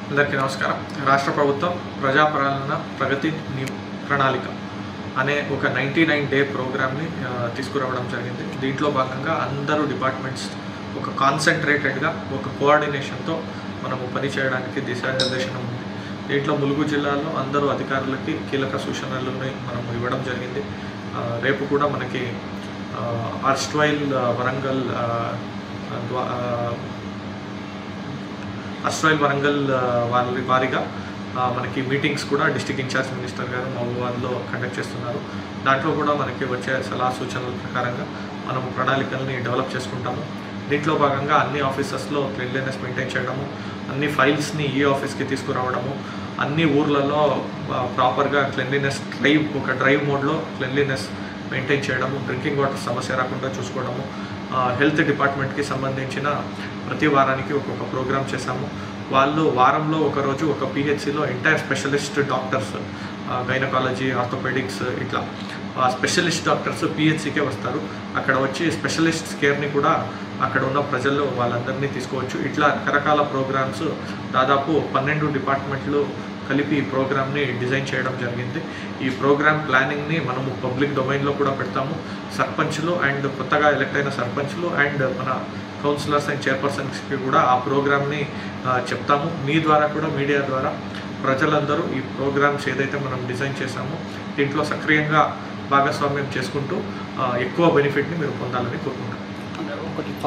అందరికీ నమస్కారం. రాష్ట్ర ప్రభుత్వం ప్రజాపాలన ప్రగతి ప్రణాళిక అనే ఒక 99 డే ప్రోగ్రామ్ని తీసుకురావడం జరిగింది. దీంట్లో భాగంగా అందరూ డిపార్ట్మెంట్స్ ఒక కాన్సన్ట్రేటెడ్గా ఒక కోఆర్డినేషన్తో మనము పనిచేయడానికి దిశానిర్దేశనం ఉంది. దీంట్లో ములుగు జిల్లాలో అందరూ అధికారులకి కీలక సూచనలని మనము ఇవ్వడం జరిగింది. రేపు కూడా మనకి అర్స్ట్వైల్ వరంగల్ వారిగా మనకి మీటింగ్స్ కూడా డిస్ట్రిక్ట్ ఇన్ఛార్జ్ మినిస్టర్ గారు మహబూబాబాద్లో కండక్ట్ చేస్తున్నారు. దాంట్లో కూడా మనకి వచ్చే సలహా సూచనల ప్రకారంగా మనము ప్రణాళికల్ని డెవలప్ చేసుకుంటాము. దీంట్లో భాగంగా అన్ని ఆఫీసెస్లో క్లీన్లీనెస్ మెయింటైన్ చేయడము, అన్ని ఫైల్స్ని ఈ ఆఫీస్కి తీసుకురావడము, అన్ని ఊర్లలో ప్రాపర్గా క్లీన్లీనెస్ డ్రైవ్ మోడ్లో క్లీన్లీనెస్ మెయింటైన్ చేయడము, డ్రింకింగ్ వాటర్ సమస్య రాకుండా చూసుకోవడము, హెల్త్ డిపార్ట్మెంట్కి సంబంధించిన ప్రతి వారానికి ఒక్కొక్క ప్రోగ్రామ్ చేశాము. వాళ్ళు వారంలో ఒకరోజు ఒక పిహెచ్సిలో entire specialist doctors, gynaecology, orthopaedics ఇట్లా స్పెషలిస్ట్ డాక్టర్స్ పిహెచ్సికే వస్తారు. అక్కడ వచ్చి స్పెషలిస్ట్ కేర్ని కూడా అక్కడ ఉన్న ప్రజల్లో వాళ్ళందరినీ తీసుకోవచ్చు. ఇట్లా రకరకాల ప్రోగ్రామ్స్ దాదాపు 12 డిపార్ట్మెంట్లు కలిపి ఈ ప్రోగ్రామ్ని డిజైన్ చేయడం జరిగింది. ఈ ప్రోగ్రామ్ ప్లానింగ్ని మనము పబ్లిక్ డొమైన్లో కూడా పెడతాము. సర్పంచ్లు అండ్ కొత్తగా ఎలక్ట్ అయిన సర్పంచ్లు అండ్ మన కౌన్సిలర్స్ అండ్ చైర్పర్సన్స్కి కూడా ఆ ప్రోగ్రామ్ని చెప్తాము. మీ ద్వారా కూడా మీడియా ద్వారా ప్రజలందరూ ఈ ప్రోగ్రామ్స్ ఏదైతే మనం డిజైన్ చేశామో దీంట్లో సక్రియంగా భాగస్వామ్యం చేసుకుంటూ ఎక్కువ బెనిఫిట్ని మీరు పొందాలని కోరుకుంటాం.